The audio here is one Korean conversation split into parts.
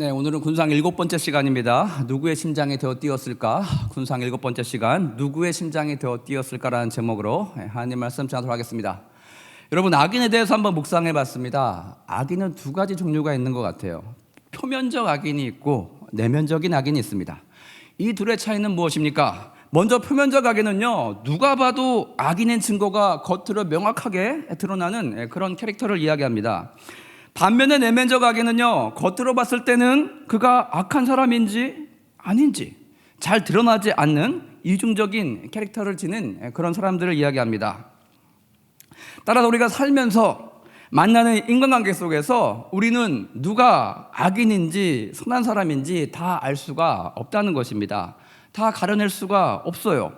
네, 오늘은 군상 7번째 시간입니다. 누구의 심장이 되어 뛰었을까? 군상 7번째 시간, 누구의 심장이 되어 뛰었을까라는 제목으로 하나님 말씀 전하도록 하겠습니다. 여러분, 악인에 대해서 한번 묵상해 봤습니다. 악인은 두 가지 종류가 있는 것 같아요. 표면적 악인이 있고 내면적인 악인이 있습니다. 이 둘의 차이는 무엇입니까? 먼저 표면적 악인은요, 누가 봐도 악인인 증거가 겉으로 명확하게 드러나는 그런 캐릭터를 이야기합니다. 반면에 내면적 악인은요, 겉으로 봤을 때는 그가 악한 사람인지 아닌지 잘 드러나지 않는 이중적인 캐릭터를 지닌 그런 사람들을 이야기합니다. 따라서 우리가 살면서 만나는 인간관계 속에서 우리는 누가 악인인지 선한 사람인지 다 알 수가 없다는 것입니다. 다 가려낼 수가 없어요.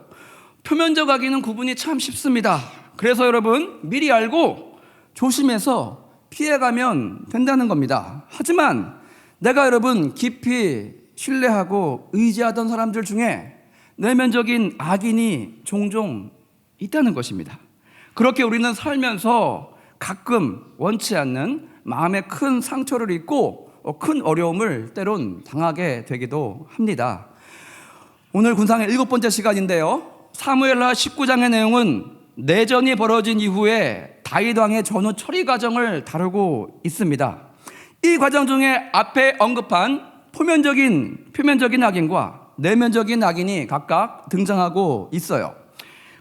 표면적 악인은 구분이 참 쉽습니다. 그래서 여러분, 미리 알고 조심해서 피해가면 된다는 겁니다. 하지만 내가 여러분 깊이 신뢰하고 의지하던 사람들 중에 내면적인 악인이 종종 있다는 것입니다. 그렇게 우리는 살면서 가끔 원치 않는 마음에 큰 상처를 입고 큰 어려움을 때론 당하게 되기도 합니다. 오늘 군상의 7번째 시간인데요, 사무엘하 19장의 내용은 내전이 벌어진 이후에 다윗 왕의 전후 처리 과정을 다루고 있습니다. 이 과정 중에 앞에 언급한 표면적인 악인과 내면적인 악인이 각각 등장하고 있어요.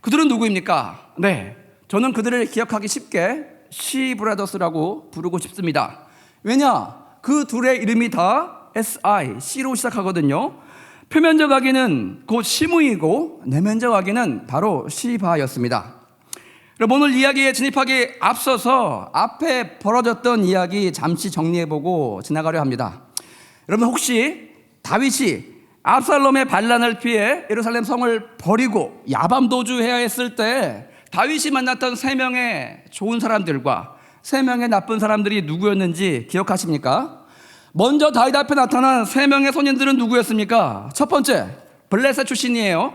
그들은 누구입니까? 네, 저는 그들을 기억하기 쉽게 시 브라더스라고 부르고 싶습니다. 왜냐? 그 둘의 이름이 다 C로 시작하거든요. 표면적 악인은 곧 시므이고 내면적 악인은 바로 시바였습니다. 여러분, 오늘 이야기에 진입하기 앞서서 앞에 벌어졌던 이야기 잠시 정리해보고 지나가려 합니다. 여러분, 혹시 다윗이 압살롬의 반란을 피해 예루살렘 성을 버리고 야밤도주해야 했을 때 다윗이 만났던 3명의 좋은 사람들과 3명의 나쁜 사람들이 누구였는지 기억하십니까? 먼저 다윗 앞에 나타난 3명의 소년들은 누구였습니까? 첫 번째, 블레셋 출신이에요.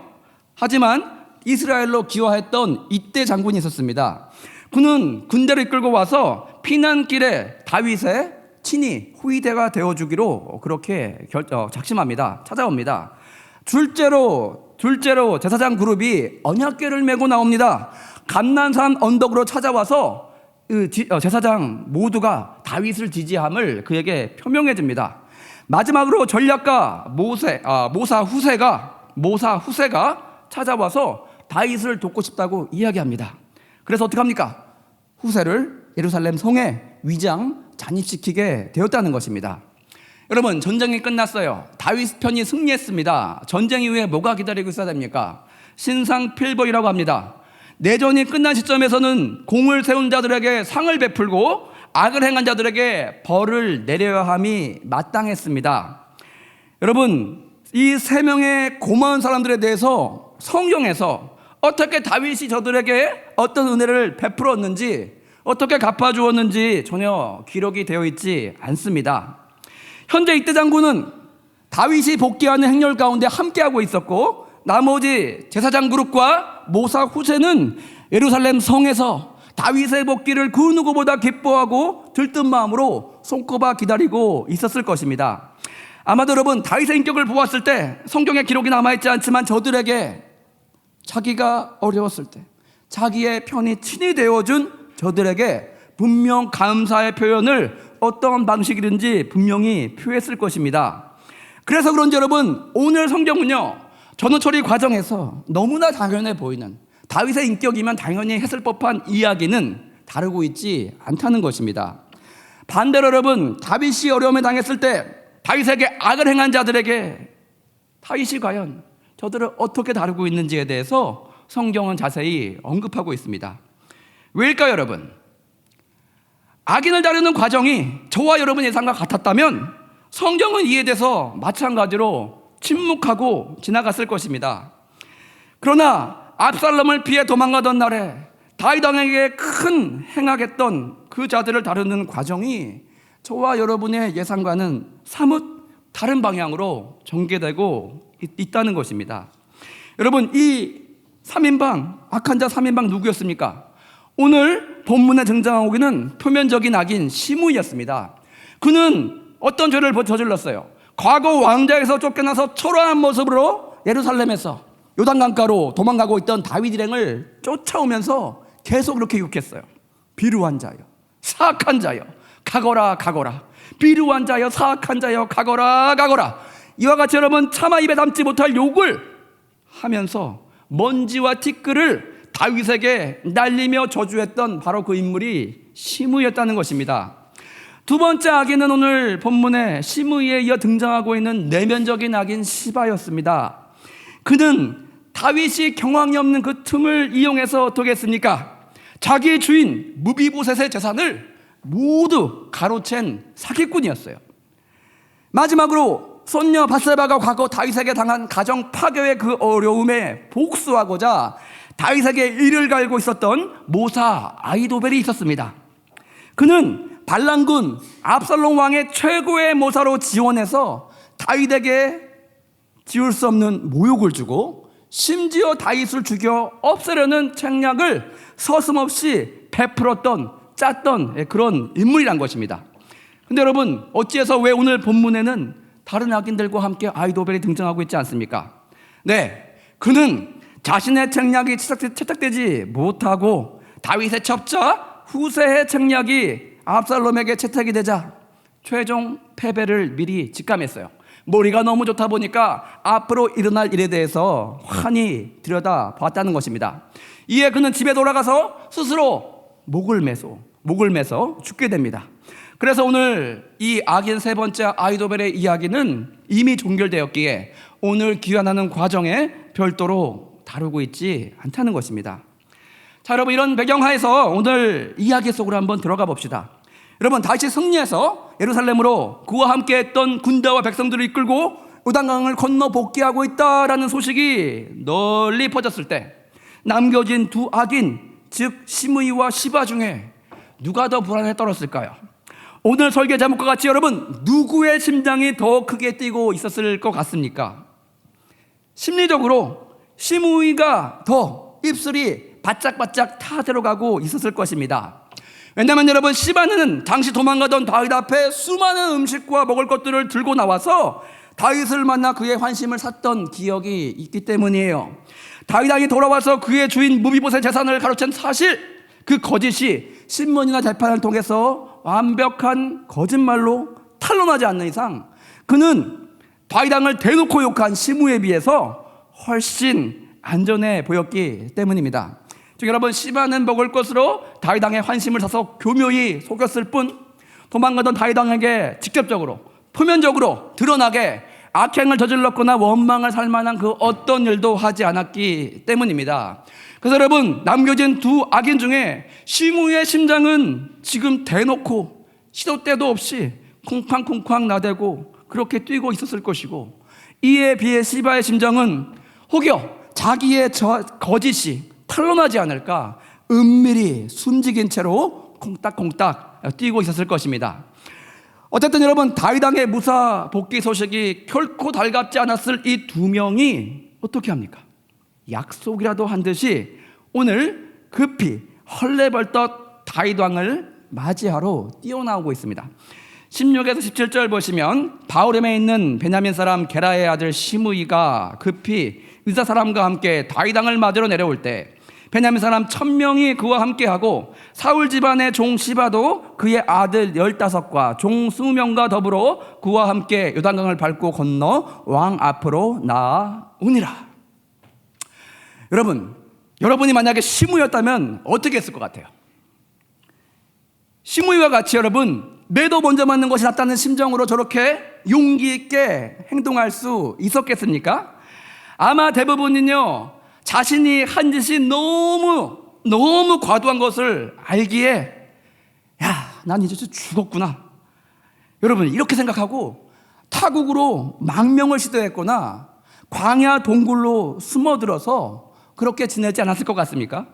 하지만 이스라엘로 기화했던 이때 장군이 있었습니다. 그는 군대를 이끌고 와서 피난길에 다윗의 친히 후위대가 되어주기로 그렇게 작심합니다. 찾아옵니다. 둘째로 제사장 그룹이 언약궤를 메고 나옵니다. 감난산 언덕으로 찾아와서 제사장 모두가 다윗을 지지함을 그에게 표명해 줍니다. 마지막으로 전략가 모사 후세가 찾아와서 다윗을 돕고 싶다고 이야기합니다. 그래서 어떻게 합니까? 후세를 예루살렘 성에 위장 잔입시키게 되었다는 것입니다. 여러분, 전쟁이 끝났어요. 다윗 편이 승리했습니다. 전쟁 이후에 뭐가 기다리고 있어야 됩니까? 신상필벌이라고 합니다. 내전이 끝난 시점에서는 공을 세운 자들에게 상을 베풀고 악을 행한 자들에게 벌을 내려야 함이 마땅했습니다. 여러분, 이 3명의 고마운 사람들에 대해서 성경에서 어떻게 다윗이 저들에게 어떤 은혜를 베풀었는지, 어떻게 갚아주었는지 전혀 기록이 되어 있지 않습니다. 현재 이때 장군은 다윗이 복귀하는 행렬 가운데 함께하고 있었고, 나머지 제사장 그룹과 모사 후세는 예루살렘 성에서 다윗의 복귀를 그 누구보다 기뻐하고 들뜬 마음으로 손꼽아 기다리고 있었을 것입니다. 아마도 여러분, 다윗의 인격을 보았을 때 성경에 기록이 남아있지 않지만 저들에게 자기가 어려웠을 때 자기의 편이 친히 되어준 저들에게 분명 감사의 표현을 어떤 방식이든지 분명히 표했을 것입니다. 그래서 그런지 여러분, 오늘 성경은요, 전후 처리 과정에서 너무나 당연해 보이는 다윗의 인격이면 당연히 했을 법한 이야기는 다루고 있지 않다는 것입니다. 반대로 여러분, 다윗이 어려움에 당했을 때 다윗에게 악을 행한 자들에게 다윗이 과연 저들을 어떻게 다루고 있는지에 대해서 성경은 자세히 언급하고 있습니다. 왜일까요, 여러분? 악인을 다루는 과정이 저와 여러분의 예상과 같았다면 성경은 이에 대해서 마찬가지로 침묵하고 지나갔을 것입니다. 그러나 압살롬을 피해 도망가던 날에 다윗 왕에게 큰 행하겠던 그 자들을 다루는 과정이 저와 여러분의 예상과는 사뭇 다른 방향으로 전개되고 있다는 것입니다. 여러분, 이 3인방, 악한 자 3인방 누구였습니까? 오늘 본문에 등장하고 있는 표면적인 악인 시므이였습니다. 그는 어떤 죄를 저질렀어요? 과거 왕좌에서 쫓겨나서 초라한 모습으로 예루살렘에서 요단강가로 도망가고 있던 다윗 일행을 쫓아오면서 계속 그렇게 욕했어요. 비루한 자여, 사악한 자여, 가거라 가거라. 비루한 자여, 사악한 자여, 가거라 가거라. 이와 같이 여러분 차마 입에 담지 못할 욕을 하면서 먼지와 티끌을 다윗에게 날리며 저주했던 바로 그 인물이 시므이였다는 것입니다. 두 번째 악인은 오늘 본문에 시므이에 이어 등장하고 있는 내면적인 악인 시바였습니다. 그는 다윗이 경황이 없는 그 틈을 이용해서 어떻게 했습니까? 자기의 주인 무비보셋의 재산을 모두 가로챈 사기꾼이었어요. 마지막으로 손녀 밧세바가 과거 다윗에게 당한 가정 파괴의 그 어려움에 복수하고자 다윗에게 이를 갈고 있었던 모사 아히도벨이 있었습니다. 그는 반란군 압살롬 왕의 최고의 모사로 지원해서 다윗에게 지울 수 없는 모욕을 주고 심지어 다윗을 죽여 없애려는 책략을 서슴없이 베풀었던 짰던 그런 인물이란 것입니다. 근데 여러분 어찌해서 왜 오늘 본문에는 다른 악인들과 함께 아히도벨이 등장하고 있지 않습니까? 네, 그는 자신의 책략이 채택되지 못하고 다윗의 첩자 후세의 책략이 압살롬에게 채택이 되자 최종 패배를 미리 직감했어요. 머리가 너무 좋다 보니까 앞으로 일어날 일에 대해서 환히 들여다봤다는 것입니다. 이에 그는 집에 돌아가서 스스로 목을 매서 죽게 됩니다. 그래서 오늘 이 악인 세 번째 아히도벨의 이야기는 이미 종결되었기에 오늘 귀환하는 과정에 별도로 다루고 있지 않다는 것입니다. 자, 여러분 이런 배경하에서 오늘 이야기 속으로 한번 들어가 봅시다. 여러분 다윗이 승리해서 예루살렘으로 그와 함께 했던 군대와 백성들을 이끌고 요단강을 건너 복귀하고 있다라는 소식이 널리 퍼졌을 때 남겨진 두 악인 즉 시므이와 시바 중에 누가 더 불안에 떨었을까요? 오늘 설교 제목과 같이 여러분 누구의 심장이 더 크게 뛰고 있었을 것 같습니까? 심리적으로 시므이가 더 입술이 바짝바짝 타들어가고 있었을 것입니다. 왜냐하면 여러분 시바는 당시 도망가던 다윗 앞에 수많은 음식과 먹을 것들을 들고 나와서 다윗을 만나 그의 환심을 샀던 기억이 있기 때문이에요. 다윗 왕이 돌아와서 그의 주인 무비보셋 재산을 가로챈 사실, 그 거짓이 신문이나 재판을 통해서 완벽한 거짓말로 탄로나지 않는 이상 그는 다윗 왕을 대놓고 욕한 시므이에 비해서 훨씬 안전해 보였기 때문입니다. 즉 여러분 시바는 먹을 것으로 다윗 왕의 환심을 사서 교묘히 속였을 뿐 도망가던 다윗 왕에게 직접적으로 표면적으로 드러나게 악행을 저질렀거나 원망을 살 만한 그 어떤 일도 하지 않았기 때문입니다. 그래서 여러분 남겨진 두 악인 중에 시므이의 심장은 지금 대놓고 시도 때도 없이 쿵쾅쿵쾅 나대고 그렇게 뛰고 있었을 것이고, 이에 비해 시바의 심장은 혹여 자기의 거짓이 탄로나지 않을까 은밀히 숨지긴 채로 콩닥콩닥 뛰고 있었을 것입니다. 어쨌든 여러분 다윗 왕의 무사 복귀 소식이 결코 달갑지 않았을 이 두 명이 어떻게 합니까? 약속이라도 한 듯이 오늘 급히 헐레벌떡 다윗 왕을 맞이하러 뛰어나오고 있습니다. 16에서 17절 보시면 바후림에 있는 베냐민 사람 게라의 아들 시므이가 급히 의사 사람과 함께 다윗 왕을 맞으러 내려올 때 베냐민 사람 1000명이 그와 함께하고 사울 집안의 종 시바도 그의 아들 15과 종 20명과 더불어 그와 함께 요단강을 밟고 건너 왕 앞으로 나아오니라. 여러분이 만약에 시므이였다면 어떻게 했을 것 같아요? 시므이와 같이 여러분 매도 먼저 맞는 것이 낫다는 심정으로 저렇게 용기 있게 행동할 수 있었겠습니까? 아마 대부분은요 자신이 한 짓이 너무 과도한 것을 알기에 야, 난 이제 죽었구나, 여러분 이렇게 생각하고 타국으로 망명을 시도했거나 광야 동굴로 숨어들어서 그렇게 지내지 않았을 것 같습니까?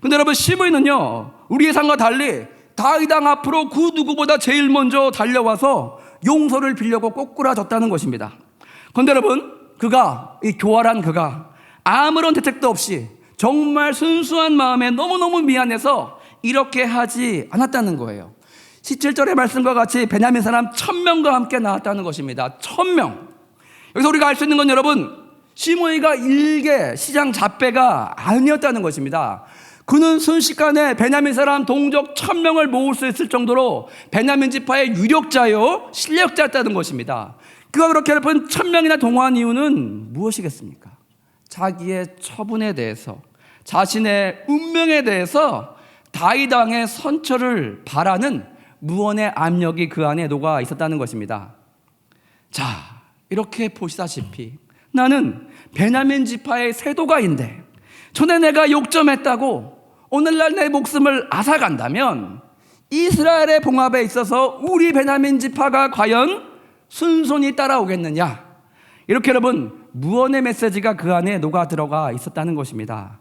근데 여러분 시므이는요 우리 예상과 달리 다윗 왕 앞으로 그 누구보다 제일 먼저 달려와서 용서를 빌려고 꼬꾸라졌다는 것입니다. 그런데 여러분 이 교활한 그가 아무런 대책도 없이 정말 순수한 마음에 너무너무 미안해서 이렇게 하지 않았다는 거예요. 17절의 말씀과 같이 베냐민 사람 1000명과 함께 나왔다는 것입니다. 1000명. 여기서 우리가 알 수 있는 건 여러분, 시므이가 일개 시장 잡배가 아니었다는 것입니다. 그는 순식간에 베냐민 사람 동족 1000명을 모을 수 있을 정도로 베냐민 지파의 유력자요 실력자였다는 것입니다. 그가 그렇게 여러분 1000명이나 동원한 이유는 무엇이겠습니까? 자기의 처분에 대해서, 자신의 운명에 대해서 다윗 왕의 선처를 바라는 무언의 압력이 그 안에 녹아 있었다는 것입니다. 자, 이렇게 보시다시피 나는 베냐민 지파의 세도가인데 전에 내가 욕점했다고 오늘날 내 목숨을 앗아간다면 이스라엘의 봉합에 있어서 우리 베냐민 지파가 과연 순손이 따라오겠느냐? 이렇게 여러분 무언의 메시지가 그 안에 녹아 들어가 있었다는 것입니다.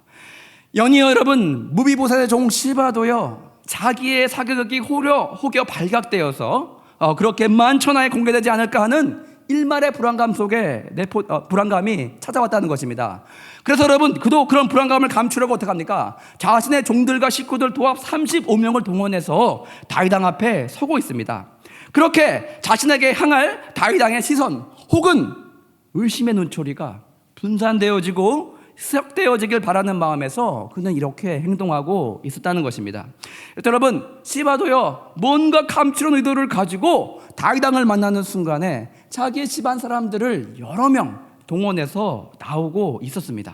연이어 여러분 무비보셋의 종 시바도요 자기의 사극이 혹여 발각되어서 그렇게 만천하에 공개되지 않을까 하는 일말의 불안감 속에 불안감이 찾아왔다는 것입니다. 그래서 여러분 그도 그런 불안감을 감추려고 어떻게 합니까? 자신의 종들과 식구들 도합 35명을 동원해서 다윗 왕 앞에 서고 있습니다. 그렇게 자신에게 향할 다윗 왕의 시선 혹은 의심의 눈초리가 분산되어지고 시작되어지길 바라는 마음에서 그는 이렇게 행동하고 있었다는 것입니다. 여러분 시바도요 뭔가 감추는 의도를 가지고 다윗 왕을 만나는 순간에 자기의 집안 사람들을 여러 명 동원해서 나오고 있었습니다.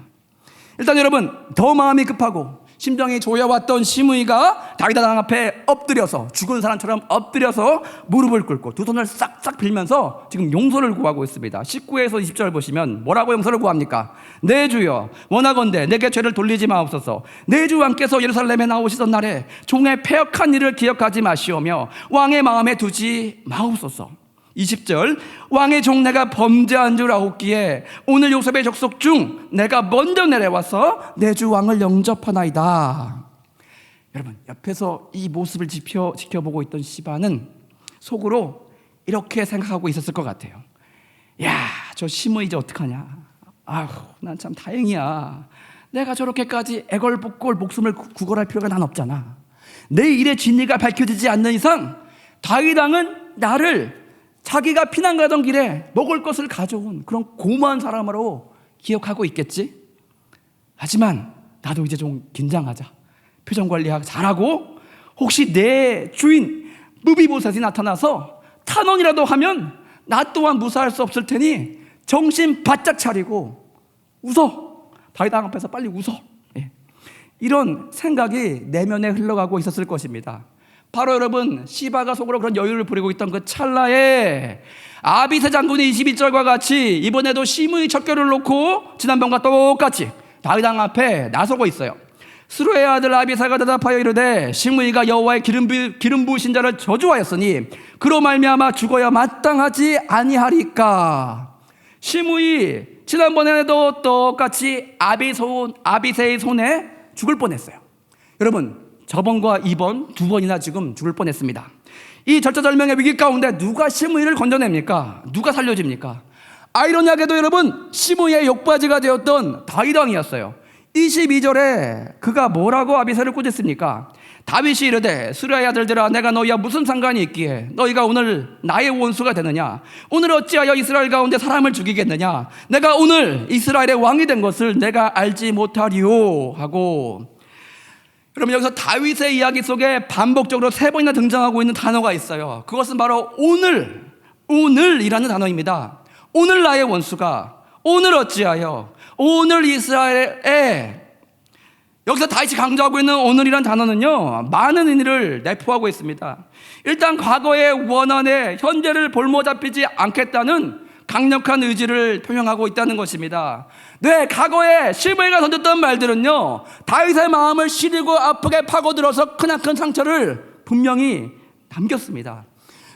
일단 여러분 더 마음이 급하고 심정이 조여왔던 시므이가 다윗 왕 앞에 엎드려서 죽은 사람처럼 엎드려서 무릎을 꿇고 두 손을 싹싹 빌면서 지금 용서를 구하고 있습니다. 19에서 20절 보시면 뭐라고 용서를 구합니까? 내 주여 원하건대 내게 죄를 돌리지 마옵소서. 내 주 왕께서 예루살렘에 나오시던 날에 종의 패역한 일을 기억하지 마시오며 왕의 마음에 두지 마옵소서. 20절 왕의 종 내가 범죄한 줄 아옵기에 오늘 요셉의 족속 중 내가 먼저 내려와서 내 주 왕을 영접하나이다. 여러분 옆에서 이 모습을 지켜보고 있던 시바는 속으로 이렇게 생각하고 있었을 것 같아요. 야, 저 시므이 이제 어떡하냐. 아휴, 난 참 다행이야. 내가 저렇게까지 애걸복걸 목숨을 구걸할 필요가 난 없잖아. 내 일의 진리가 밝혀지지 않는 이상 다윗 왕은 나를 자기가 피난 가던 길에 먹을 것을 가져온 그런 고마운 사람으로 기억하고 있겠지. 하지만 나도 이제 좀 긴장하자. 표정 관리 잘하고 혹시 내 주인 무비보셋이 나타나서 탄원이라도 하면 나 또한 무사할 수 없을 테니 정신 바짝 차리고 웃어. 다윗 왕 앞에서 빨리 웃어. 이런 생각이 내면에 흘러가고 있었을 것입니다. 바로 여러분 시바가 속으로 그런 여유를 부리고 있던 그 찰나에 아비새 장군이 21절과 같이 이번에도 시므이 척결을 놓고 지난번과 똑같이 다윗 왕 앞에 나서고 있어요. 스루의 아들 아비새가 대답하여 이르되 시므이가 여호와의 기름 부으신 자를 저주하였으니 그로 말미암아 죽어야 마땅하지 아니하리까. 시므이 지난번에도 똑같이 아비새의 손에 죽을 뻔했어요. 여러분 저번과 이번 두 번이나 지금 죽을 뻔했습니다. 이 절체절명의 위기 가운데 누가 시므이를 건져냅니까? 누가 살려줍니까? 아이러니하게도 여러분 시므이의 욕바지가 되었던 다윗 왕이었어요. 22절에 그가 뭐라고 아비새를 꾸짖습니까? 다윗이 이르되 스루야의 아들들아 내가 너희와 무슨 상관이 있기에 너희가 오늘 나의 원수가 되느냐? 오늘 어찌하여 이스라엘 가운데 사람을 죽이겠느냐? 내가 오늘 이스라엘의 왕이 된 것을 내가 알지 못하리요 하고. 그러면 여기서 다윗의 이야기 속에 반복적으로 3번이나 등장하고 있는 단어가 있어요. 그것은 바로 오늘이라는 단어입니다. 오늘 나의 원수가, 오늘 어찌하여, 오늘 이스라엘에. 여기서 다윗이 강조하고 있는 오늘이라는 단어는요 많은 의미를 내포하고 있습니다. 일단 과거의 원한에 현재를 볼모 잡히지 않겠다는 강력한 의지를 표명하고 있다는 것입니다. 네, 과거에 시므이가 던졌던 말들은요 다윗의 마음을 시리고 아프게 파고들어서 크나큰 상처를 분명히 남겼습니다.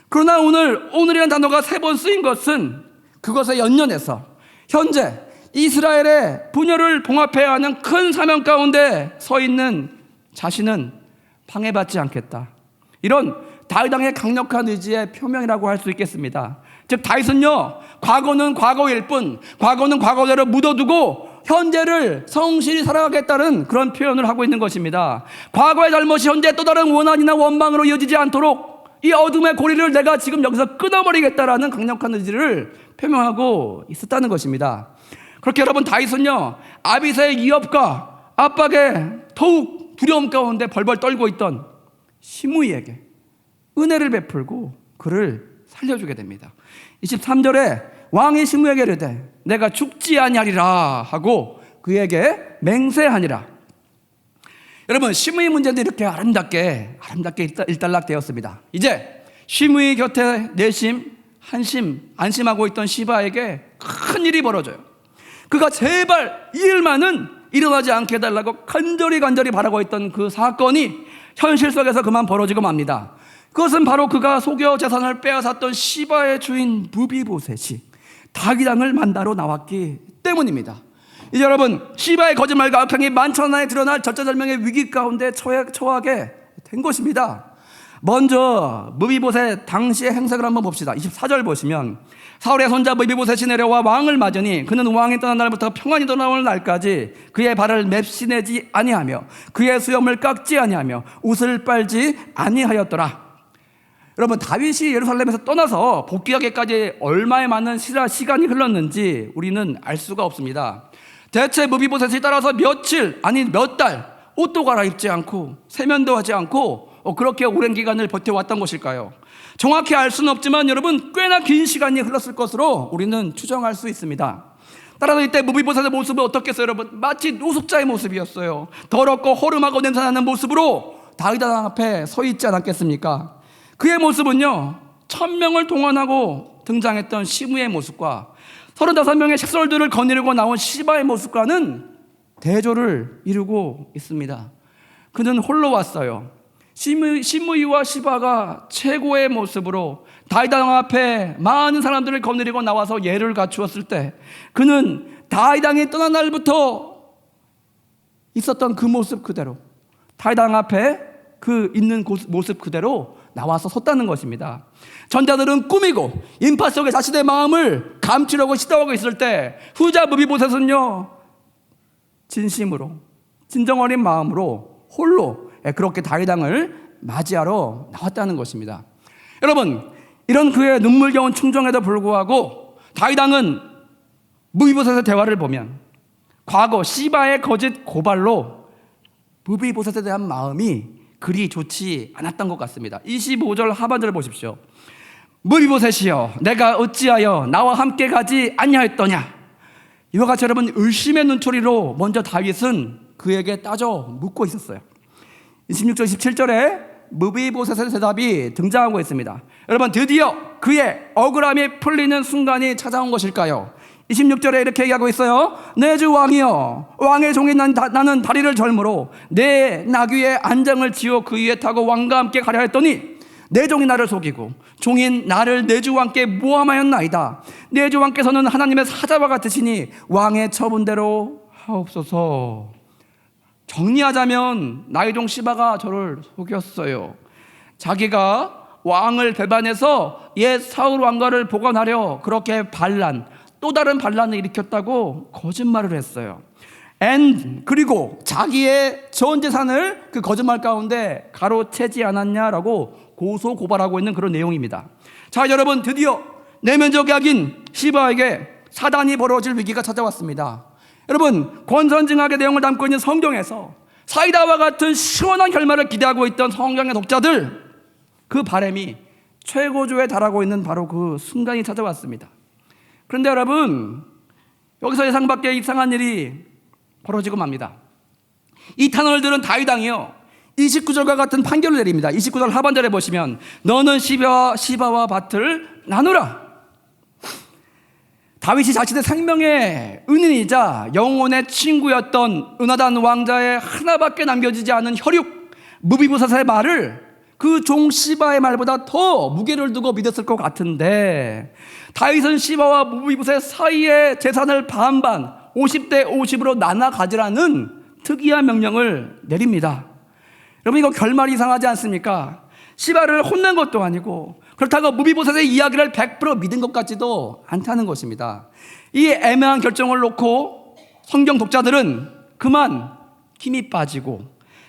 그러나 오늘이라는 단어가 3번 쓰인 것은 그것에 연연해서 현재 이스라엘의 분열을 봉합해야 하는 큰 사명 가운데 서 있는 자신은 방해받지 않겠다, 이런 다윗 왕의 강력한 의지의 표명이라고 할 수 있겠습니다. 즉 다윗은요 과거는 과거일 뿐 과거는 과거대로 묻어두고 현재를 성실히 살아가겠다는 그런 표현을 하고 있는 것입니다. 과거의 잘못이 현재 또 다른 원한이나 원망으로 이어지지 않도록 이 어둠의 고리를 내가 지금 여기서 끊어버리겠다라는 강력한 의지를 표명하고 있었다는 것입니다. 그렇게 여러분 다윗은요, 아비새의 위협과 압박에 더욱 두려움 가운데 벌벌 떨고 있던 시므이에게 은혜를 베풀고 그를 살려주게 됩니다. 23절에 왕이 시므이에게 이르되 내가 죽지 아니하리라 하고 그에게 맹세하니라. 여러분, 시므이 문제도 이렇게 아름답게 일단락되었습니다. 이제 시므이 곁에 내심 안심하고 있던 시바에게 큰 일이 벌어져요. 그가 제발 이 일만은 일어나지 않게 해달라고 간절히 바라고 있던 그 사건이 현실 속에서 그만 벌어지고 맙니다. 그것은 바로 그가 속여 재산을 빼앗았던 시바의 주인 무비보셋이 다윗 왕을 만나러 나왔기 때문입니다. 이제 여러분, 시바의 거짓말과 악행이 만천하에 드러날 절체절명의 위기 가운데 처하게 된 것입니다. 먼저 무비보셋 당시의 행색을 한번 봅시다. 24절 보시면 사울의 손자 무비보셋이 내려와 왕을 맞으니 그는 왕이 떠난 날부터 평안히 돌아오는 날까지 그의 발을 맵시내지 아니하며 그의 수염을 깎지 아니하며 옷을 빨지 아니하였더라. 여러분, 다윗이 예루살렘에서 떠나서 복귀하기까지 얼마에 많은 시간이 흘렀는지 우리는 알 수가 없습니다. 대체 무비보셋이 따라서 며칠 아니 몇 달 옷도 갈아입지 않고 세면도 하지 않고 그렇게 오랜 기간을 버텨왔던 것일까요? 정확히 알 수는 없지만 여러분, 꽤나 긴 시간이 흘렀을 것으로 우리는 추정할 수 있습니다. 따라서 이때 무비보셋의 모습은 어떻겠어요? 여러분, 마치 노숙자의 모습이었어요. 더럽고 허름하고 냄새나는 모습으로 다윗 왕 앞에 서 있지 않았겠습니까? 그의 모습은요, 1000명을 동원하고 등장했던 시므의 모습과 35명의 색설들을 거느리고 나온 시바의 모습과는 대조를 이루고 있습니다. 그는 홀로 왔어요. 시므이와 시바가 최고의 모습으로 다윗 왕 앞에 많은 사람들을 거느리고 나와서 예를 갖추었을 때 그는 다윗 왕이 떠난 날부터 있었던 그 모습 그대로, 다윗 왕 앞에 그 있는 모습 그대로 나와서 섰다는 것입니다. 전자들은 꾸미고 인파 속에 자신의 마음을 감추려고 시도하고 있을 때 후자 무비보셋은요, 진심으로 진정 어린 마음으로 홀로 그렇게 다윗 왕을 맞이하러 나왔다는 것입니다. 여러분, 이런 그의 눈물겨운 충정에도 불구하고 다윗 왕은 무비보셋의 대화를 보면 과거 시바의 거짓 고발로 무비보셋에 대한 마음이 그리 좋지 않았던 것 같습니다. 25절 하반절을 보십시오. 무비보셋이여, 내가 어찌하여 나와 함께 가지 아니하였더냐. 이와 같이 여러분, 의심의 눈초리로 먼저 다윗은 그에게 따져 묻고 있었어요. 26절 27절에 무비보셋의 대답이 등장하고 있습니다. 여러분, 드디어 그의 억울함이 풀리는 순간이 찾아온 것일까요? 26절에 이렇게 얘기하고 있어요. 내 주 왕이여, 왕의 종인 나는 다리를 절므로 내 나귀의 안장을 지어 그 위에 타고 왕과 함께 가려 했더니 내 종이 나를 속이고 종인 나를 내 주 왕께 모함하였나이다. 내 주 왕께서는 하나님의 사자와 같으시니 왕의 처분대로 하옵소서. 정리하자면 나의 종 시바가 저를 속였어요. 자기가 왕을 배반해서 옛 사울 왕가를 보관하려 그렇게 또 다른 반란을 일으켰다고 거짓말을 했어요. 그리고 자기의 전 재산을 그 거짓말 가운데 가로채지 않았냐라고 고소 고발하고 있는 그런 내용입니다. 자, 여러분, 드디어 내면적 약인 시바에게 사단이 벌어질 위기가 찾아왔습니다. 여러분, 권선징악의 내용을 담고 있는 성경에서 사이다와 같은 시원한 결말을 기대하고 있던 성경의 독자들, 그 바람이 최고조에 달하고 있는 바로 그 순간이 찾아왔습니다. 그런데 여러분, 여기서 예상 밖의 이상한 일이 벌어지고 맙니다. 이 탄원을 들은 다윗 왕이요, 29절과 같은 판결을 내립니다. 29절 하반절에 보시면 너는 시바와 밭을 나누라. 다윗이 자신의 생명의 은인이자 영혼의 친구였던 은하단 왕자의 하나밖에 남겨지지 않은 혈육 무비보셋의 말을 그 종 시바의 말보다 더 무게를 두고 믿었을 것 같은데, 다윗은 시바와 무비보셋 사이의 재산을 반반 50대 50으로 나눠 가지라는 특이한 명령을 내립니다. 여러분, 이거 결말이 이상하지 않습니까? 시바를 혼낸 것도 아니고 그렇다고 무비보셋의 이야기를 100% 믿은 것 같지도 않다는 것입니다. 이 애매한 결정을 놓고 성경 독자들은 그만 힘이 빠지고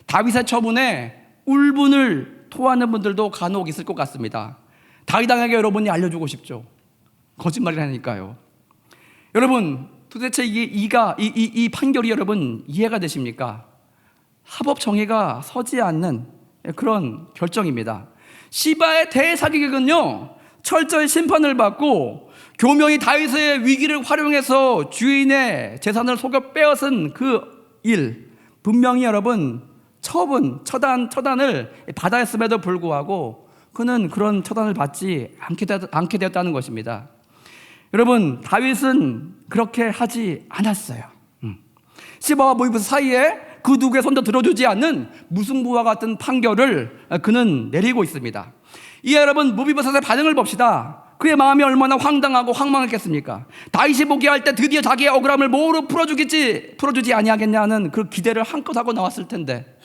다윗의 처분에 울분을 토하는 분들도 간혹 있을 것 같습니다. 다윗왕에게 여러분이 알려주고 싶죠. 거짓말이라니까요. 여러분, 도대체 이 판결이 여러분 이해가 되십니까? 합법 정의가 서지 않는 그런 결정입니다. 시바의 대사기극은요, 철저히 심판을 받고 교명이 다윗의 위기를 활용해서 주인의 재산을 속여 빼앗은 그 일, 분명히 여러분 처단을 받아야 했음에도 불구하고 그는 그런 처단을 받지 않게 되었다는 것입니다. 여러분, 다윗은 그렇게 하지 않았어요. 시바와 모이보셋 사이에 그 누구의 손도 들어주지 않는 무승부와 같은 판결을 그는 내리고 있습니다. 이에 여러분, 모비보셋의 반응을 봅시다. 그의 마음이 얼마나 황당하고 황망했겠습니까? 다윗이 보기할 때 드디어 자기의 억울함을 뭐로 풀어주지 아니하겠냐는 그 기대를 한껏 하고 나왔을 텐데,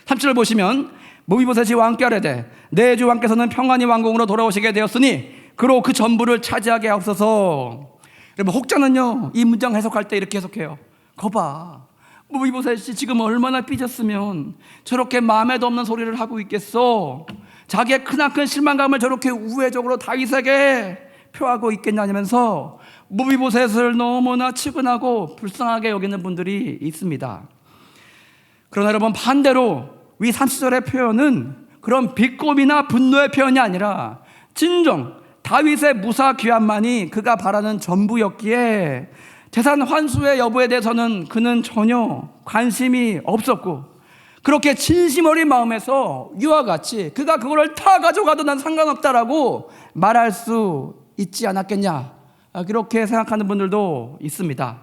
3절을 보시면 모비보셋이 왕께 아뢰되 내 주 왕께서는 평안히 왕궁으로 돌아오시게 되었으니 그로 그 전부를 차지하게 하옵소서. 여러분, 혹자는요 이 문장 해석할 때 이렇게 해석해요. 거봐, 모비보셋이 지금 얼마나 삐졌으면 저렇게 마음에도 없는 소리를 하고 있겠어. 자기의 크나큰 실망감을 저렇게 우회적으로 다윗에게 표하고 있겠냐면서 모비보셋을 너무나 측은하고 불쌍하게 여기는 분들이 있습니다. 그러나 여러분, 반대로 위 30절의 표현은 그런 비꼬미나 분노의 표현이 아니라 진정 다윗의 무사 귀환만이 그가 바라는 전부였기에 재산 환수의 여부에 대해서는 그는 전혀 관심이 없었고, 그렇게 진심 어린 마음에서 이와 같이 그가 그거를 다 가져가도 난 상관없다라고 말할 수 있지 않았겠냐, 그렇게 생각하는 분들도 있습니다.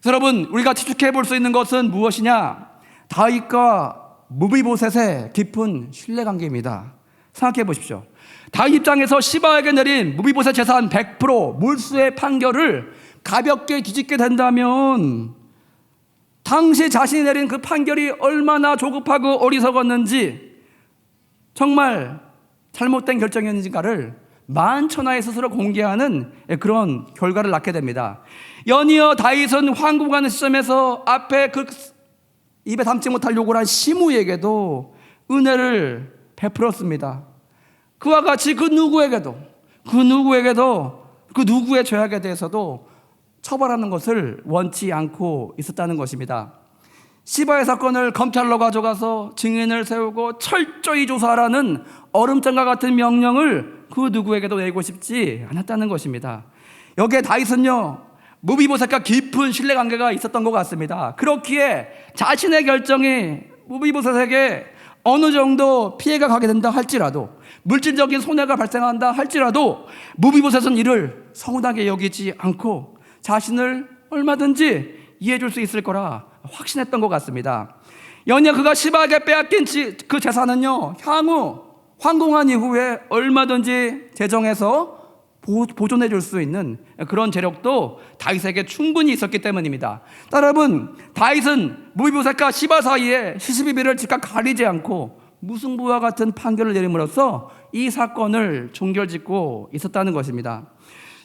그래서 여러분, 우리가 추측해 볼 수 있는 것은 무엇이냐? 다윗과 모비보셋의 깊은 신뢰관계입니다. 생각해 보십시오. 다윗 입장에서 시바에게 내린 모비보셋 재산 100% 몰수의 판결을 가볍게 뒤집게 된다면 당시 자신이 내린 그 판결이 얼마나 조급하고 어리석었는지, 정말 잘못된 결정이었는지를 만천하에 스스로 공개하는 그런 결과를 낳게 됩니다. 연이어 다윗은 황궁하는 시점에서 앞에 그 입에 담지 못할 요구를 한 시므에게도 은혜를 베풀었습니다. 그와 같이 그 누구에게도 그 누구의 죄악에 대해서도 처벌하는 것을 원치 않고 있었다는 것입니다. 시바의 사건을 검찰로 가져가서 증인을 세우고 철저히 조사하라는 얼음장과 같은 명령을 그 누구에게도 내고 싶지 않았다는 것입니다. 여기에 다윗은요, 모비보셋과 깊은 신뢰관계가 있었던 것 같습니다. 그렇기에 자신의 결정이 모비보셋에게 어느 정도 피해가 가게 된다 할지라도, 물질적인 손해가 발생한다 할지라도 모비보셋은 이를 서운하게 여기지 않고 자신을 얼마든지 이해해 줄 수 있을 거라 확신했던 것 같습니다. 연이어 그가 시바에게 빼앗긴 그 재산은요, 향후 황궁한 이후에 얼마든지 재정해서 보존해 줄 수 있는 그런 재력도 다윗에게 충분히 있었기 때문입니다. 여러분, 다윗은 모비보셋과 시바 사이에 시시비비를 즉각 가리지 않고 무승부와 같은 판결을 내림으로써 이 사건을 종결짓고 있었다는 것입니다.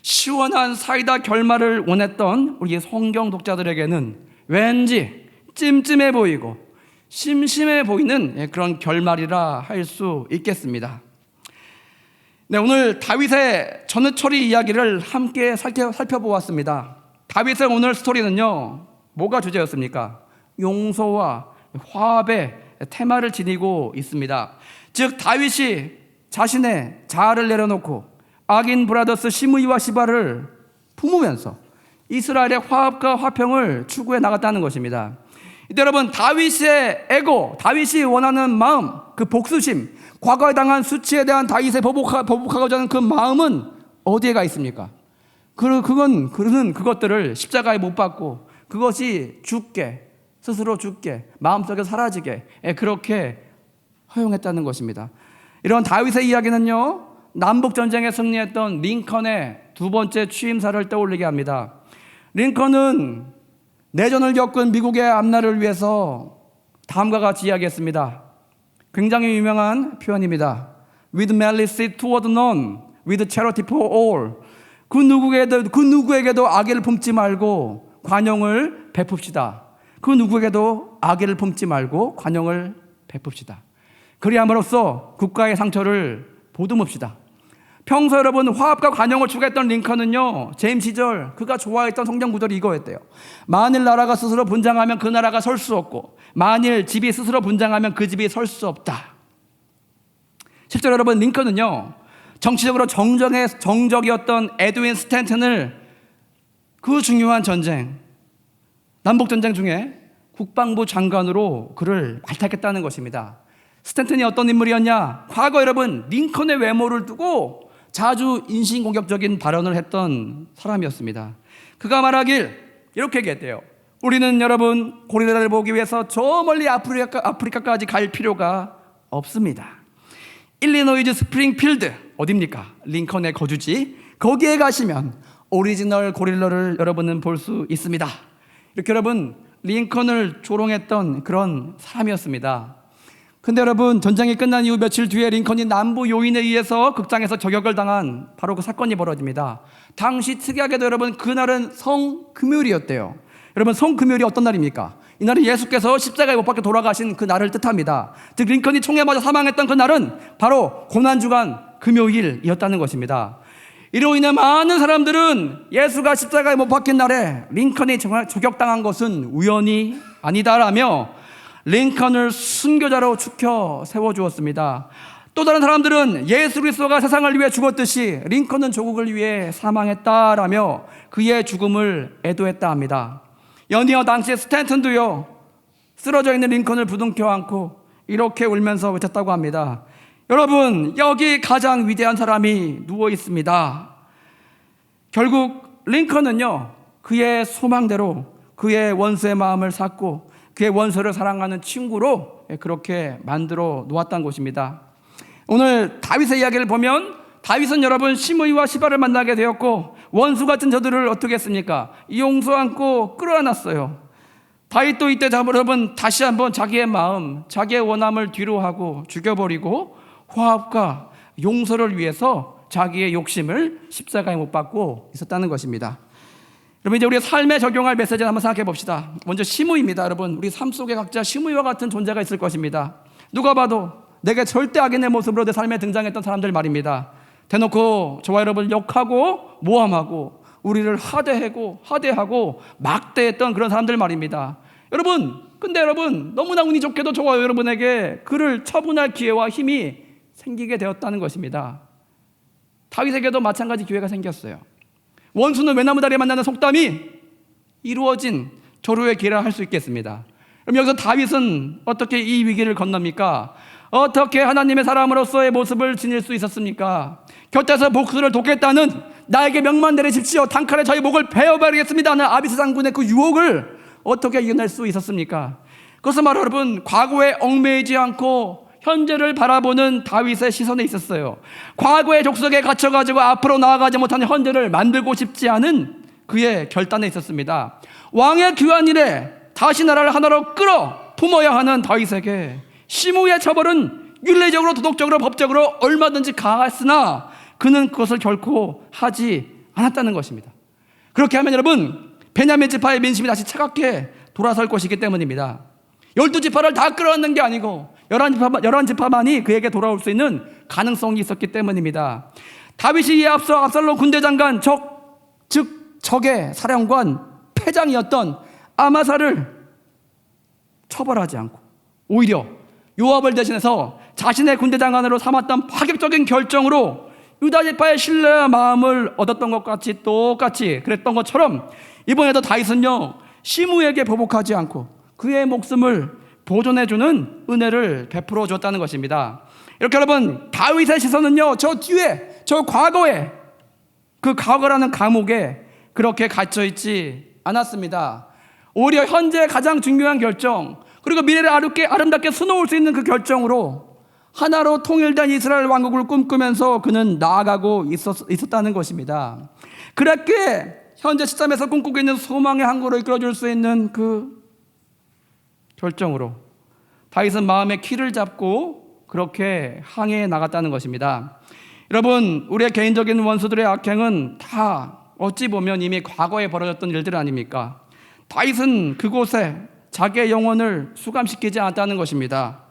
시원한 사이다 결말을 원했던 우리 성경 독자들에게는 왠지 찜찜해 보이고 심심해 보이는 그런 결말이라 할 수 있겠습니다. 네, 오늘 다윗의 전후처리 이야기를 함께 살펴보았습니다. 다윗의 오늘 스토리는요, 뭐가 주제였습니까? 용서와 화합의 테마를 지니고 있습니다. 즉, 다윗이 자신의 자아를 내려놓고 악인 브라더스 시므이와 시바를 품으면서 이스라엘의 화합과 화평을 추구해 나갔다는 것입니다. 이때 여러분, 다윗의 에고, 다윗이 원하는 마음, 그 복수심, 과거에 당한 수치에 대한 다윗의 보복하고자 하는 그 마음은 어디에 가 있습니까? 그는 그것들을 십자가에 못 박고 그것이 스스로 죽게, 마음속에 사라지게 그렇게 허용했다는 것입니다. 이런 다윗의 이야기는요, 남북전쟁에 승리했던 링컨의 두 번째 취임사를 떠올리게 합니다. 링컨은 내전을 겪은 미국의 앞날을 위해서 다음과 같이 이야기했습니다. 굉장히 유명한 표현입니다. With malice toward none, with charity for all. 그 누구에게도 악의를 품지 말고 관용을 베풉시다. 그 누구에게도 악의를 품지 말고 관용을 베풉시다. 그리함으로써 국가의 상처를 보듬읍시다. 평소 여러분 화합과 관용을 추구했던 링컨은요, 재임 시절 그가 좋아했던 성경 구절이 이거였대요. 만일 나라가 스스로 분장하면 그 나라가 설 수 없고, 만일 집이 스스로 분장하면 그 집이 설 수 없다. 실제로 여러분 링컨은요, 정치적으로 정적이었던 에드윈 스탠튼을 그 중요한 전쟁, 남북전쟁 중에 국방부 장관으로 그를 발탁했다는 것입니다. 스탠튼이 어떤 인물이었냐? 과거 여러분 링컨의 외모를 두고 자주 인신공격적인 발언을 했던 사람이었습니다. 그가 말하길 이렇게 얘기했대요. 우리는 여러분 고릴라를 보기 위해서 저 멀리 아프리카까지 갈 필요가 없습니다. 일리노이즈 스프링필드, 어딥니까? 링컨의 거주지. 거기에 가시면 오리지널 고릴라를 여러분은 볼 수 있습니다. 이렇게 여러분 링컨을 조롱했던 그런 사람이었습니다. 근데 여러분 전쟁이 끝난 이후 며칠 뒤에 링컨이 남부 요인에 의해서 극장에서 저격을 당한 바로 그 사건이 벌어집니다. 당시 특이하게도 여러분 그날은 성금요일이었대요. 여러분 성금요일이 어떤 날입니까? 이날은 예수께서 십자가에 못 박혀 돌아가신 그 날을 뜻합니다. 즉 링컨이 총에 맞아 사망했던 그 날은 바로 고난주간 금요일이었다는 것입니다. 이로 인해 많은 사람들은 예수가 십자가에 못 박힌 날에 링컨이 저격당한 것은 우연이 아니다라며 링컨을 순교자로 추켜 세워주었습니다. 또 다른 사람들은 예수 그리스도가 세상을 위해 죽었듯이 링컨은 조국을 위해 사망했다라며 그의 죽음을 애도했다 합니다. 연이어 당시 스탠튼도요, 쓰러져 있는 링컨을 부둥켜 안고 이렇게 울면서 외쳤다고 합니다. 여러분, 여기 가장 위대한 사람이 누워 있습니다. 결국 링컨은요, 그의 소망대로 그의 원수의 마음을 샀고 그의 원수를 사랑하는 친구로 그렇게 만들어 놓았다는 것입니다. 오늘 다윗의 이야기를 보면 다윗은 여러분 시므이와 시바를 만나게 되었고 원수 같은 저들을 어떻게 했습니까? 용서 안고 끌어안았어요. 다윗도 이때 여러분 다시 한번 자기의 마음, 자기의 원함을 뒤로하고 죽여버리고 화합과 용서를 위해서 자기의 욕심을 십자가에 못 박고 있었다는 것입니다. 여러분 이제 우리 삶에 적용할 메시지를 한번 생각해 봅시다. 먼저 시므이입니다. 여러분 우리 삶 속에 각자 시므이와 같은 존재가 있을 것입니다. 누가 봐도 내게 절대 악인의 모습으로 내 삶에 등장했던 사람들 말입니다. 대놓고 저와 여러분을 욕하고 모함하고 우리를 하대하고 막대했던 그런 사람들 말입니다. 근데 여러분 너무나 운이 좋게도 저와 여러분에게 그를 처분할 기회와 힘이 생기게 되었다는 것입니다. 다윗에게도 마찬가지 기회가 생겼어요. 원수는 외나무다리에 만나는 속담이 이루어진 조루의 기회라 할 수 있겠습니다. 그럼 여기서 다윗은 어떻게 이 위기를 건넙니까? 어떻게 하나님의 사람으로서의 모습을 지닐 수 있었습니까? 곁에서 복수를 돕겠다는 나에게 명만 내리십시오, 단칼에 저희 목을 베어버리겠습니다 하는 아비스 장군의 그 유혹을 어떻게 이겨낼 수 있었습니까? 그것은 바로 여러분 과거에 얽매이지 않고 현재를 바라보는 다윗의 시선에 있었어요. 과거의 족속에 갇혀가지고 앞으로 나아가지 못하는 현재를 만들고 싶지 않은 그의 결단에 있었습니다. 왕의 귀한 일에 다시 나라를 하나로 끌어 품어야 하는 다윗에게 시므이의 처벌은 윤리적으로 도덕적으로 법적으로 얼마든지 가했으나 그는 그것을 결코 하지 않았다는 것입니다. 그렇게 하면 여러분 베냐민 지파의 민심이 다시 차갑게 돌아설 것이기 때문입니다. 12지파를 다 끌어안는 게 아니고 11지파만이 그에게 돌아올 수 있는 가능성이 있었기 때문입니다. 다윗이 이에 앞서 압살롬 군대장관 적의 사령관 패장이었던 아마사를 처벌하지 않고 오히려 요압을 대신해서 자신의 군대장관으로 삼았던 파격적인 결정으로 유다지파의 신뢰와 마음을 얻었던 것 같이 똑같이 그랬던 것처럼 이번에도 다윗은요 시므이에게 보복하지 않고 그의 목숨을 보존해주는 은혜를 베풀어 줬다는 것입니다. 이렇게 여러분 다윗의 시선은요 저 뒤에 저 과거에 그 과거라는 감옥에 그렇게 갇혀있지 않았습니다. 오히려 현재 가장 중요한 결정 그리고 미래를 아름답게 수놓을 수 있는 그 결정으로 하나로 통일된 이스라엘 왕국을 꿈꾸면서 그는 나아가고 있었다는 것입니다. 그렇게 현재 시점에서 꿈꾸고 있는 소망의 항구로 이끌어줄 수 있는 그 결정으로 다윗은 마음의 키를 잡고 그렇게 항해해 나갔다는 것입니다. 여러분 우리의 개인적인 원수들의 악행은 다 어찌 보면 이미 과거에 벌어졌던 일들 아닙니까? 다윗은 그곳에 자기의 영혼을 수감시키지 않았다는 것입니다.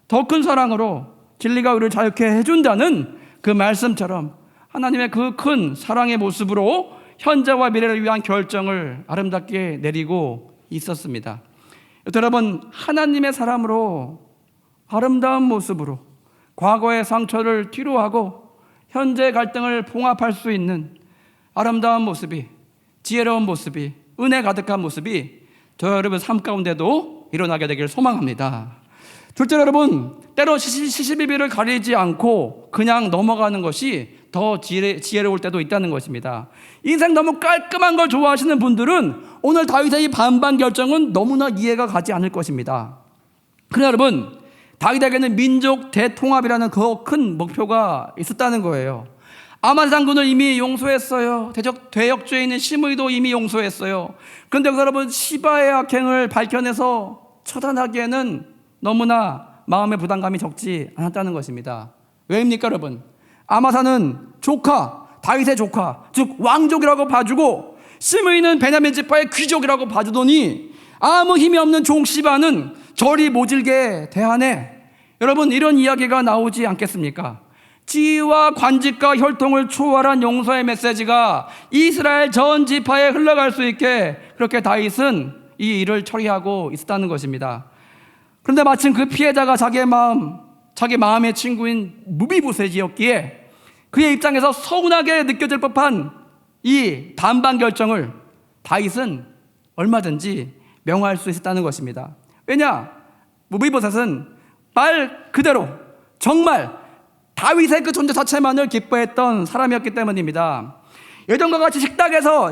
더 큰 사랑으로 진리가 우리를 자유케 해준다는 그 말씀처럼 하나님의 그 큰 사랑의 모습으로 현재와 미래를 위한 결정을 아름답게 내리고 있었습니다. 여러분, 하나님의 사람으로 아름다운 모습으로 과거의 상처를 뒤로하고 현재의 갈등을 봉합할 수 있는 아름다운 모습이, 지혜로운 모습이, 은혜 가득한 모습이 저 여러분 삶 가운데도 일어나게 되길 소망합니다. 둘째, 여러분, 때로 시시비비를 가리지 않고 그냥 넘어가는 것이 더 지혜로울 때도 있다는 것입니다. 인생 너무 깔끔한 걸 좋아하시는 분들은 오늘 다윗의 이 반반 결정은 너무나 이해가 가지 않을 것입니다. 그러나 여러분, 다윗에게는 민족 대통합이라는 더 큰 목표가 있었다는 거예요. 아말장군을 이미 용서했어요. 대역죄에 있는 시므이도 이미 용서했어요. 그런데 여러분, 시바의 악행을 밝혀내서 처단하기에는 너무나 마음의 부담감이 적지 않았다는 것입니다. 왜입니까, 여러분? 아마사는 조카, 다윗의 조카, 즉 왕족이라고 봐주고 시므이는 베냐민 지파의 귀족이라고 봐주더니 아무 힘이 없는 종 시바는 저리 모질게 대하네. 여러분, 이런 이야기가 나오지 않겠습니까? 지위와 관직과 혈통을 초월한 용서의 메시지가 이스라엘 전 지파에 흘러갈 수 있게 그렇게 다윗은 이 일을 처리하고 있었다는 것입니다. 그런데 마침 그 피해자가 자기 마음의 친구인 무비보셋이었기에 그의 입장에서 서운하게 느껴질 법한 이 반반 결정을 다윗은 얼마든지 명할 수 있었다는 것입니다. 왜냐? 무비보셋은 말 그대로 정말 다윗의 그 존재 자체만을 기뻐했던 사람이었기 때문입니다. 예전과 같이 식탁에서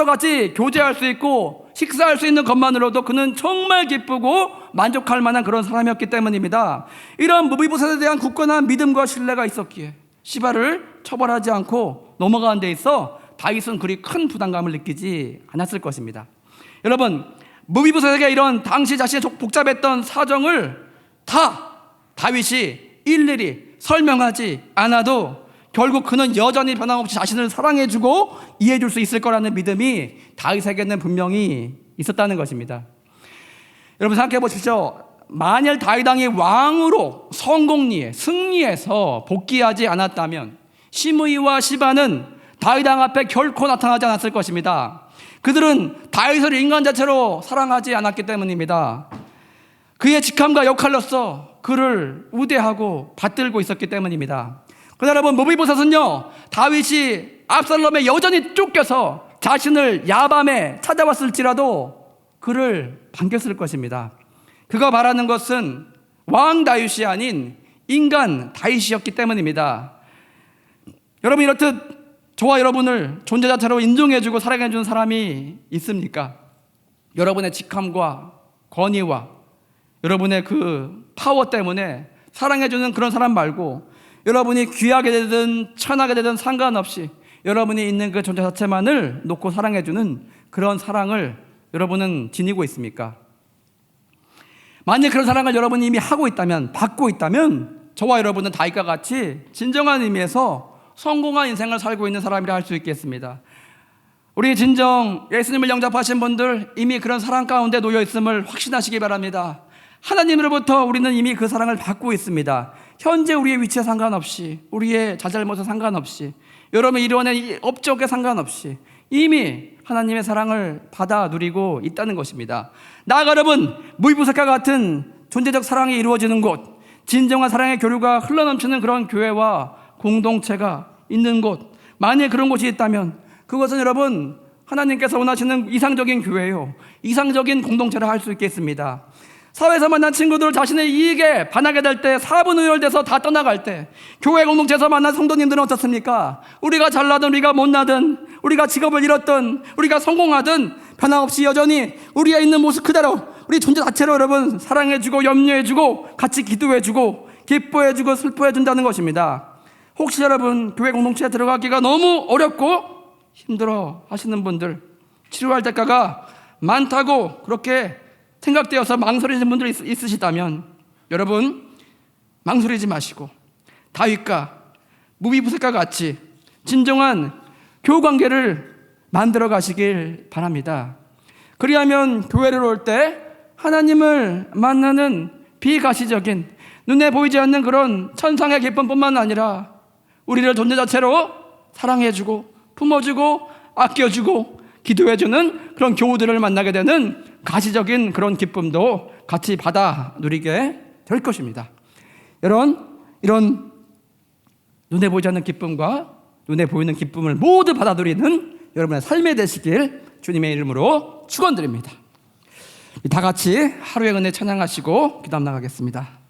같이 교제할 수 있고 식사할 수 있는 것만으로도 그는 정말 기쁘고 만족할 만한 그런 사람이었기 때문입니다. 이런 무비보셋에 대한 굳건한 믿음과 신뢰가 있었기에 시바를 처벌하지 않고 넘어가는 데 있어 다윗은 그리 큰 부담감을 느끼지 않았을 것입니다. 여러분, 무비보셋에게 이런 당시 자신의 복잡했던 사정을 다 다윗이 일일이 설명하지 않아도 결국 그는 여전히 변함없이 자신을 사랑해주고 이해해줄 수 있을 거라는 믿음이 다윗에게는 분명히 있었다는 것입니다. 여러분, 생각해 보십시오. 만일 다윗 왕이 왕으로 승리해서 복귀하지 않았다면 시므이와 시바는 다윗 왕 앞에 결코 나타나지 않았을 것입니다. 그들은 다윗을 인간 자체로 사랑하지 않았기 때문입니다. 그의 직함과 역할로서 그를 우대하고 받들고 있었기 때문입니다. 그러나 여러분, 무비보셋은요, 다윗이 압살롬에 여전히 쫓겨서 자신을 야밤에 찾아왔을지라도 그를 반겼을 것입니다. 그가 바라는 것은 왕 다윗이 아닌 인간 다윗이었기 때문입니다. 여러분, 이렇듯 저와 여러분을 존재 자체로 인정해주고 사랑해주는 사람이 있습니까? 여러분의 직함과 권위와 여러분의 그 파워 때문에 사랑해주는 그런 사람 말고 여러분이 귀하게 되든 천하게 되든 상관없이 여러분이 있는 그 존재 자체만을 놓고 사랑해주는 그런 사랑을 여러분은 지니고 있습니까? 만약 그런 사랑을 여러분이 이미 하고 있다면, 받고 있다면 저와 여러분은 다윗과 같이 진정한 의미에서 성공한 인생을 살고 있는 사람이라 할 수 있겠습니다. 우리 진정 예수님을 영접하신 분들 이미 그런 사랑 가운데 놓여 있음을 확신하시기 바랍니다. 하나님으로부터 우리는 이미 그 사랑을 받고 있습니다. 현재 우리의 위치에 상관없이, 우리의 자잘못에 상관없이, 여러분 이루어낸 업적에 상관없이 이미 하나님의 사랑을 받아 누리고 있다는 것입니다. 나아가 여러분, 무비보셋과 같은 존재적 사랑이 이루어지는 곳, 진정한 사랑의 교류가 흘러넘치는 그런 교회와 공동체가 있는 곳, 만약 그런 곳이 있다면 그것은 여러분 하나님께서 원하시는 이상적인 교회요, 이상적인 공동체를 할 수 있겠습니다. 사회에서 만난 친구들 자신의 이익에 반하게 될 때, 사분의열돼서 다 떠나갈 때, 교회 공동체에서 만난 성도님들은 어떻습니까? 우리가 잘나든 우리가 못나든, 우리가 직업을 잃었든 우리가 성공하든 변함없이 여전히 우리의 있는 모습 그대로 우리 존재 자체로 여러분 사랑해주고 염려해주고 같이 기도해주고 기뻐해주고 슬퍼해준다는 것입니다. 혹시 여러분 교회 공동체에 들어가기가 너무 어렵고 힘들어 하시는 분들, 치료할 대가가 많다고 그렇게 생각되어서 망설이시는 분들이 있으시다면 여러분 망설이지 마시고 다윗과 무비보셋과 같이 진정한 교우관계를 만들어 가시길 바랍니다. 그리하면 교회를 올 때 하나님을 만나는 비가시적인 눈에 보이지 않는 그런 천상의 기쁨뿐만 아니라 우리를 존재 자체로 사랑해주고 품어주고 아껴주고 기도해주는 그런 교우들을 만나게 되는 가시적인 그런 기쁨도 같이 받아 누리게 될 것입니다. 이런 눈에 보이지 않는 기쁨과 눈에 보이는 기쁨을 모두 받아 누리는 여러분의 삶이 되시길 주님의 이름으로 축원드립니다. 다 같이 하루의 은혜 찬양하시고 기도 나가겠습니다.